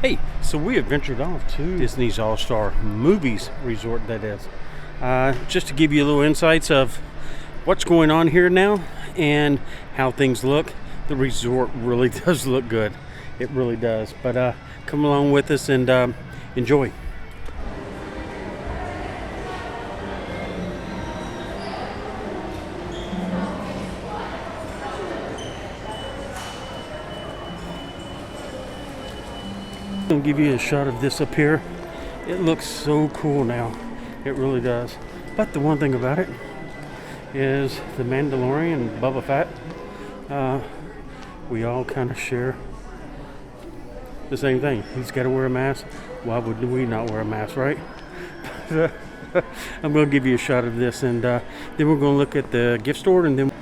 Hey, so we have ventured off to Disney's All-Star Movies Resort, that is. Just to give you a little insights of what's going on here now and how things look. The resort really does look good. It really does. But come along with us and enjoy. I'm gonna give you a shot of this up here. It looks so cool now. It really does. But the one thing about it is the Mandalorian and Boba Fett. We all kind of share the same thing. He's got to wear a mask. Why would we not wear a mask, right? I'm going to give you a shot of this, and then we're going to look at the gift store, and then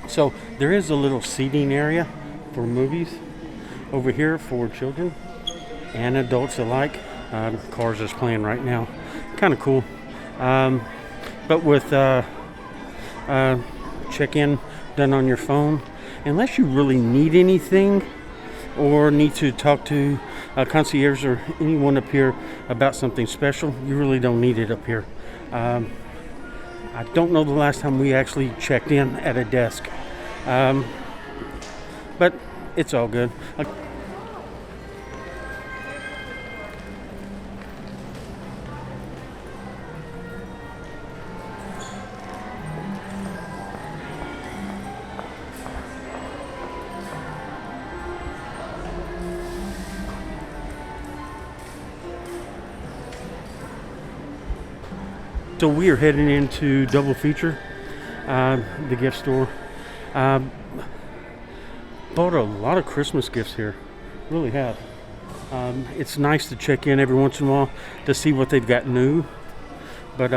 so there is a little seating area for movies over here for children and adults alike. Cars is playing right now. Kind of cool. But with check-in done on your phone, unless you really need anything or need to talk to a concierge or anyone up here about something special, you really don't need it up here. I don't know the last time we actually checked in at a desk. But it's all good. So we are heading into Double Feature, the gift store. Bought a lot of Christmas gifts here, really have. It's nice to check in every once in a while to see what they've got new, but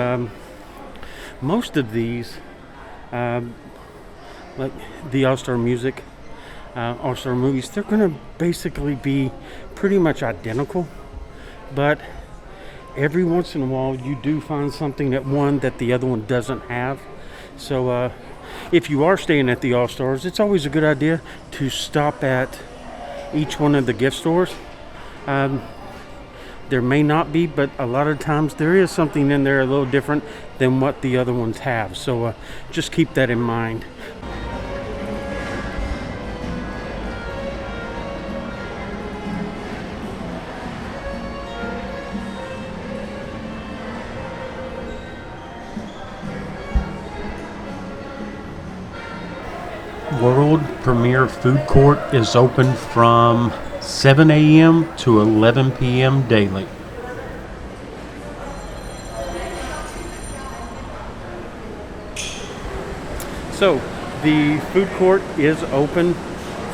most of these, like the All-Star Music, All-Star Movies, they're going to basically be pretty much identical, but every once in a while you do find something that the other one doesn't have. So if you are staying at the All-Stars, it's always a good idea to stop at each one of the gift stores. There may not be, but a lot of times there is something in there a little different than what the other ones have. So just keep that in mind. World Premiere Food Court is open from 7 a.m. to 11 p.m. daily. So the food court is open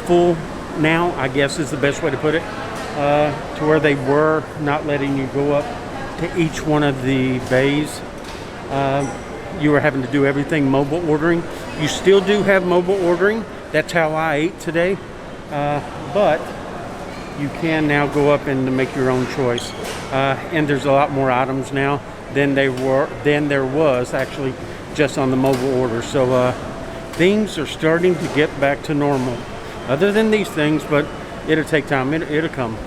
full now, I guess is the best way to put it, to where they were not letting you go up to each one of the bays. You were having to do everything mobile ordering. You still do have mobile ordering. That's how I ate today. But you can now go up and make your own choice. And there's a lot more items now than there was actually just on the mobile order. So things are starting to get back to normal. Other than these things, but it'll take time. It'll come.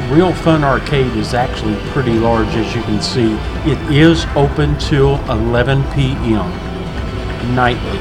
Real Fun Arcade is actually pretty large, as you can see. It is open till 11 p.m. nightly.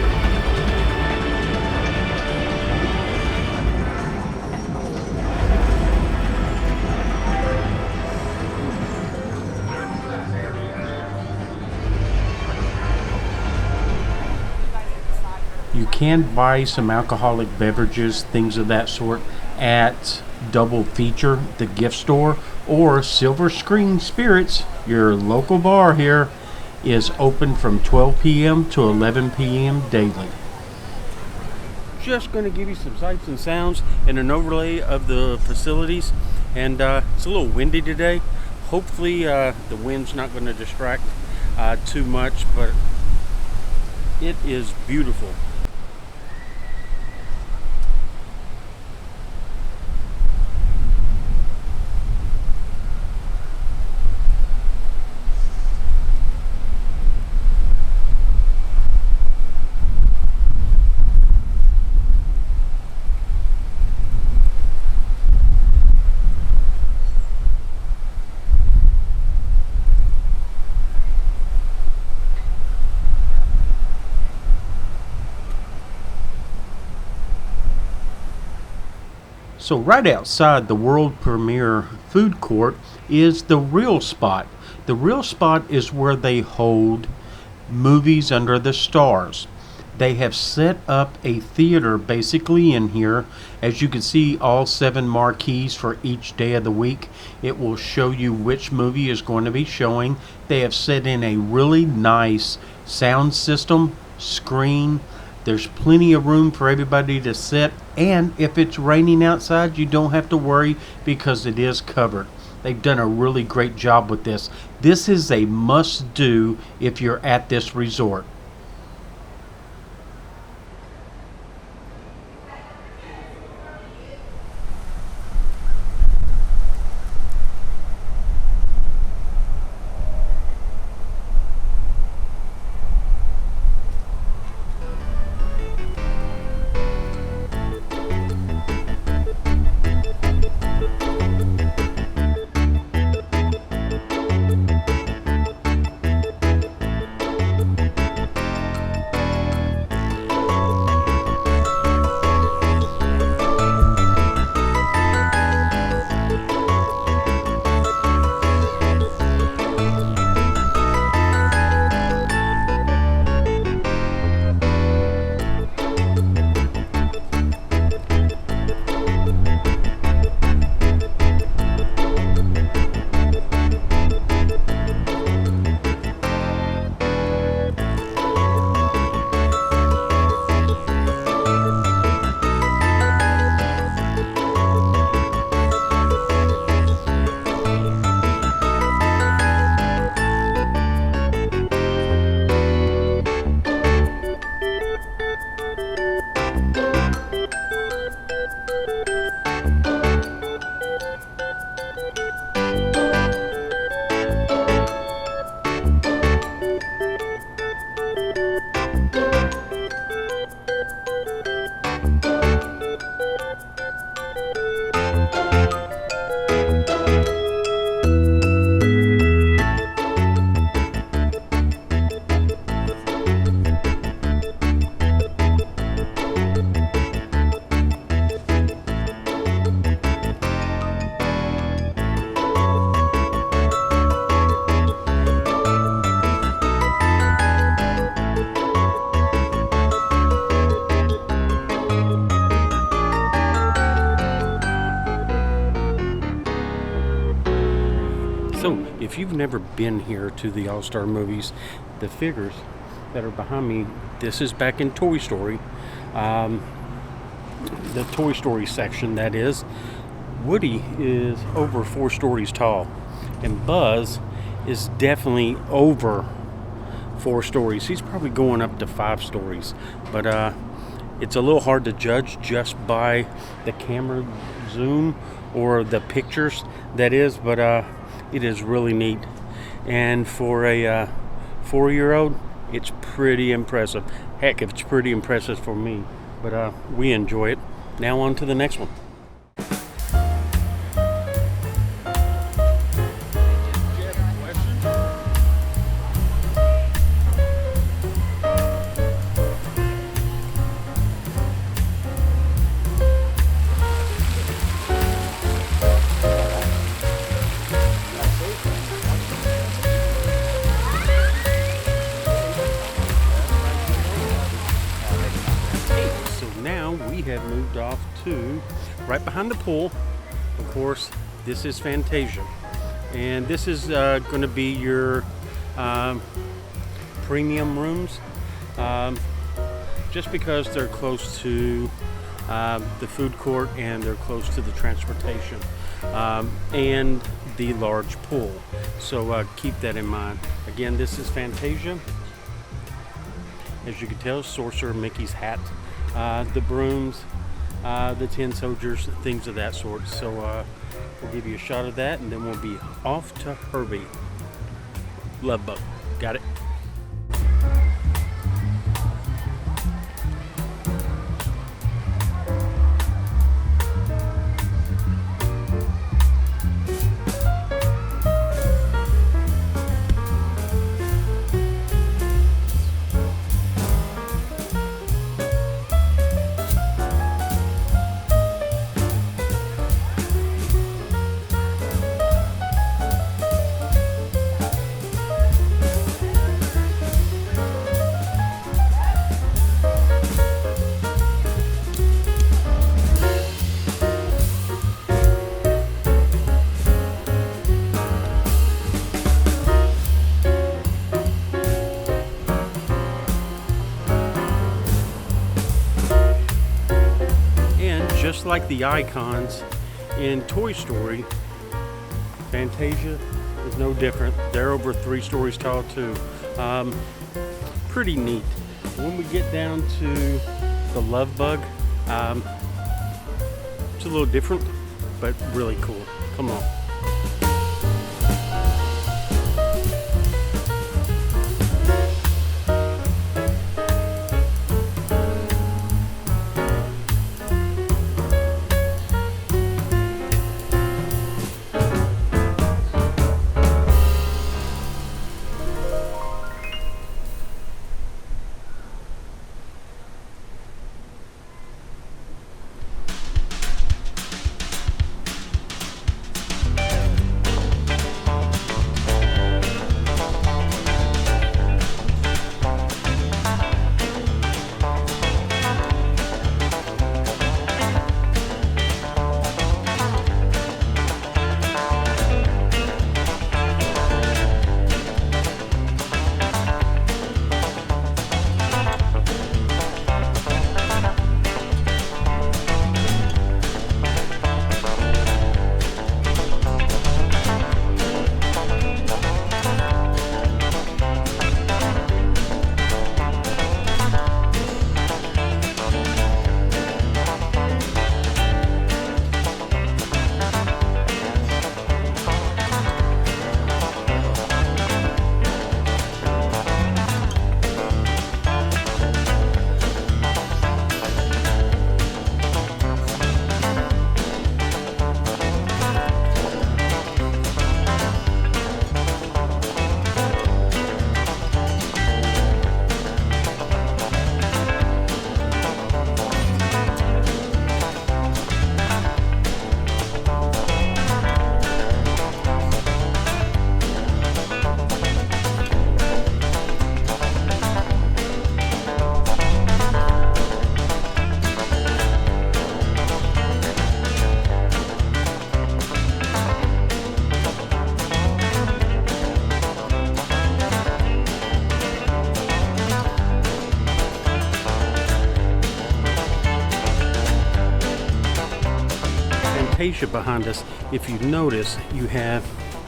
can buy some alcoholic beverages, things of that sort, at Double Feature, the gift store, or Silver Screen Spirits, your local bar here, is open from 12 p.m. to 11 p.m. daily. Just going to give you some sights and sounds and an overlay of the facilities. And it's a little windy today. Hopefully the wind's not going to distract too much, but it is beautiful. So right outside the world premiere food court is the Real Spot. The Real Spot is where they hold movies under the stars. They have set up a theater basically in here. As you can see, all 7 marquees for each day of the week. It will show you which movie is going to be showing. They have set in a really nice sound system, screen. There's plenty of room for everybody to sit, and if it's raining outside, you don't have to worry because it is covered. They've done a really great job with this. This is a must-do if you're at this resort. So, if you've never been here to the All-Star Movies, the figures that are behind me, this is back in Toy Story. The Toy Story section, that is. Woody is over 4 stories tall, and Buzz is definitely over 4 stories. He's probably going up to 5 stories, but it's a little hard to judge just by the camera zoom or the pictures, that is, but it is really neat. And for a 4-year-old, it's pretty impressive. Heck, it's pretty impressive for me, but we enjoy it. Now on to the next one. moved off to right behind the pool. Of course, this is Fantasia, and this is going to be your premium rooms, just because they're close to the food court and they're close to the transportation and the large pool. So keep that in mind. Again, this is Fantasia. As you can tell, Sorcerer Mickey's hat, the brooms, the tin soldiers, things of that sort. So we'll give you a shot of that, and then we'll be off to Herbie. Love Boat. Got it? Just like the icons in Toy Story, Fantasia is no different. They're over 3 stories tall too. Pretty neat. When we get down to the Love Bug, it's a little different, but really cool. Come on. Fantasia behind us. If you notice, you have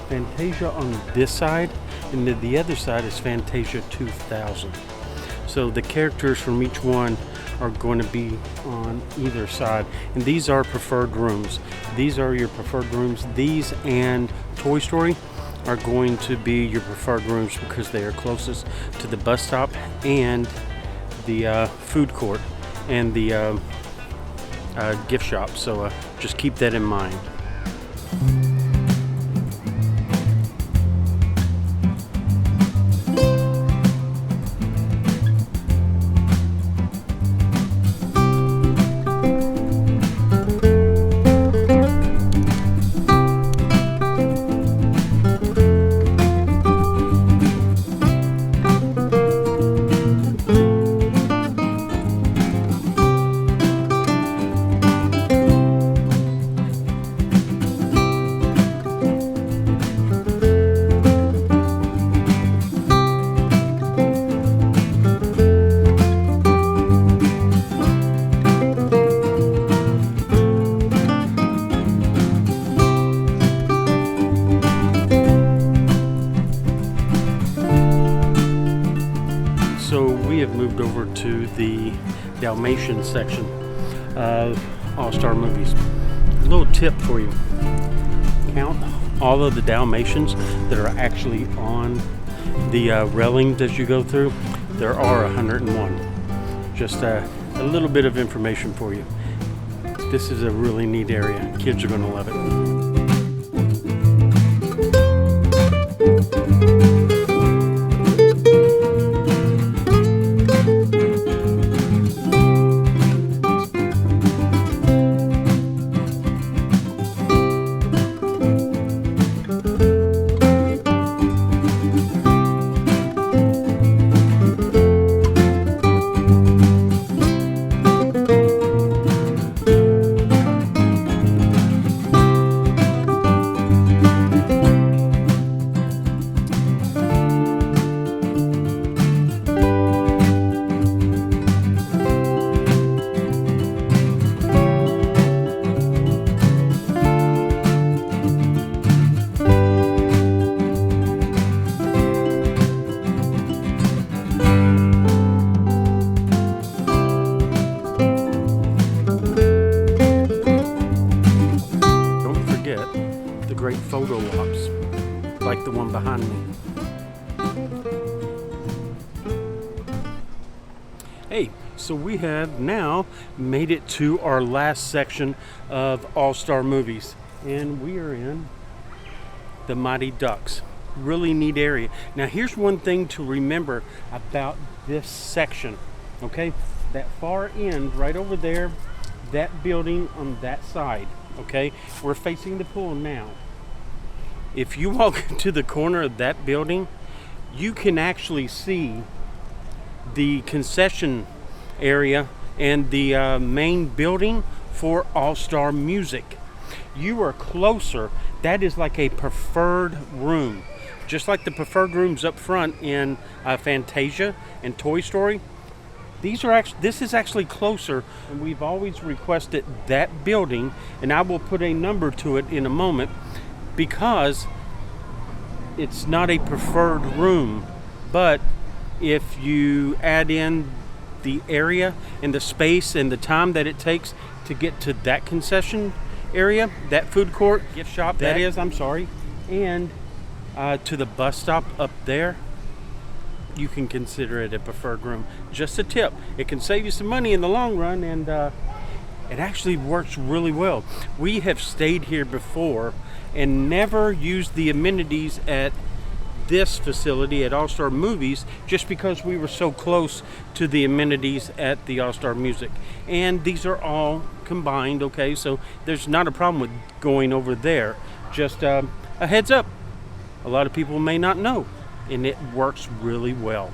Fantasia on this side, and then the other side is Fantasia 2000. So the characters from each one are going to be on either side, and these are preferred rooms. These are your preferred rooms. These and Toy Story are going to be your preferred rooms because they are closest to the bus stop and the food court and the gift shop. So just keep that in mind. So we have moved over to the Dalmatian section of All-Star Movies. A little tip for you. Count all of the Dalmatians that are actually on the railings as you go through. There are 101. Just a little bit of information for you. This is a really neat area. Kids are going to love it. Great photo ops like the one behind me. Hey, so we have now made it to our last section of All-Star Movies, and we are in the Mighty Ducks. Really neat area. Now here's one thing to remember about this section, okay? That far end right over there, that building on that side, okay? We're facing the pool now. If you walk to the corner of that building, you can actually see the concession area and the main building for All-Star Music. You are closer. That is like a preferred room. Just like the preferred rooms up front in Fantasia and Toy Story. This is actually closer, and we've always requested that building, and I will put a number to it in a moment, because it's not a preferred room. But if you add in the area and the space and the time that it takes to get to that concession area, that food court, gift shop, and to the bus stop up there, you can consider it a preferred room. Just a tip. It can save you some money in the long run, and it actually works really well. We have stayed here before and never used the amenities at this facility at All-Star Movies, just because we were so close to the amenities at the All-Star Music. And these are all combined, okay? So there's not a problem with going over there. Just a heads up. A lot of people may not know, and it works really well.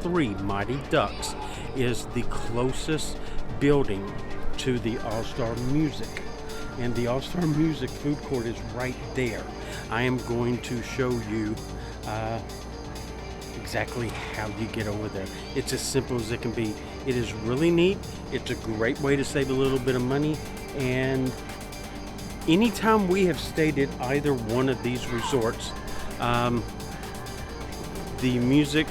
3, Mighty Ducks, is the closest building to the All-Star Music. And the All-Star Music food court is right there. I am going to show you exactly how you get over there. It's as simple as it can be. It is really neat. It's a great way to save a little bit of money. And anytime we have stayed at either one of these resorts, the music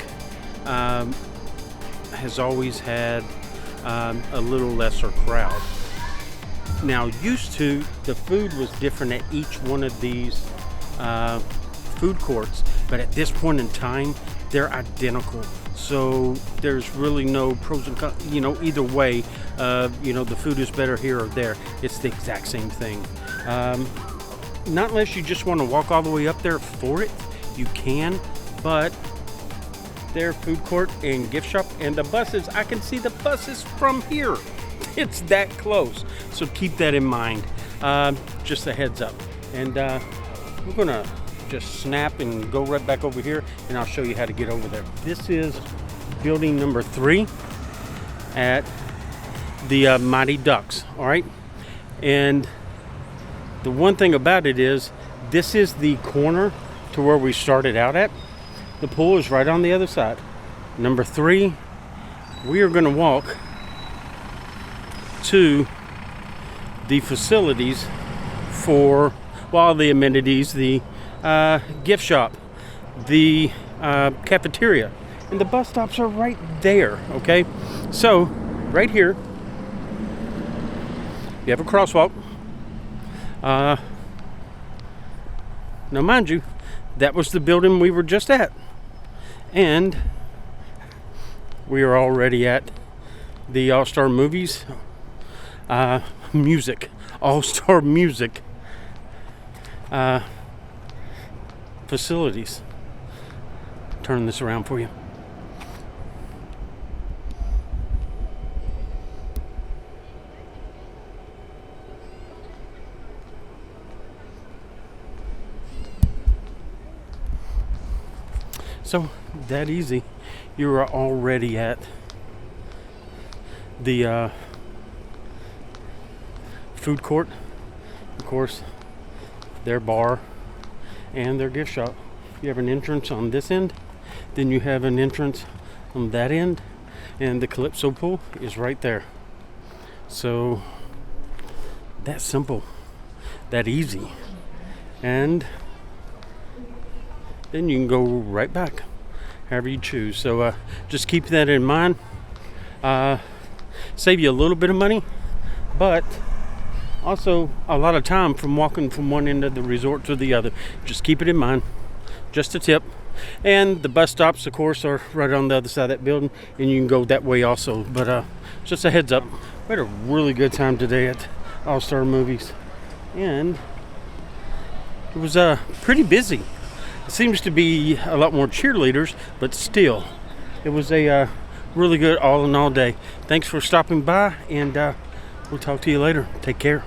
has always had a little lesser crowd. Now, used to, the food was different at each one of these food courts, but at this point in time, they're identical. So there's really no pros and cons, either way. The food is better here or there. It's the exact same thing. Not unless you just want to walk all the way up there for it, you can, but their food court and gift shop and the buses, I can see the buses from here. It's that close. So keep that in mind. Just a heads up. And we're gonna just snap and go right back over here, and I'll show you how to get over there. This is building number 3 at the Mighty Ducks. All right. And the one thing about it is, this is the corner to where we started out at. The pool is right on the other side. Number 3, we are going to walk to the facilities for, well, the amenities, the gift shop, the cafeteria, and the bus stops are right there. Okay, so right here you have a crosswalk. Now mind you, that was the building we were just at, and we are already at the All-Star Movies music, All-Star Music facilities. Turn this around for you. So that easy, you are already at the food court, of course, their bar and their gift shop. You have an entrance on this end, then you have an entrance on that end, and the Calypso pool is right there. So that's simple, that easy, and then you can go right back however you choose. So just keep that in mind. Save you a little bit of money, but also a lot of time from walking from one end of the resort to the other. Just keep it in mind. Just a tip. And the bus stops, of course, are right on the other side of that building, and you can go that way also. But just a heads up, we had a really good time today at All-Star Movies, and it was pretty busy. It seems to be a lot more cheerleaders, but still, it was a really good all-in-all day. Thanks for stopping by, and we'll talk to you later. Take care.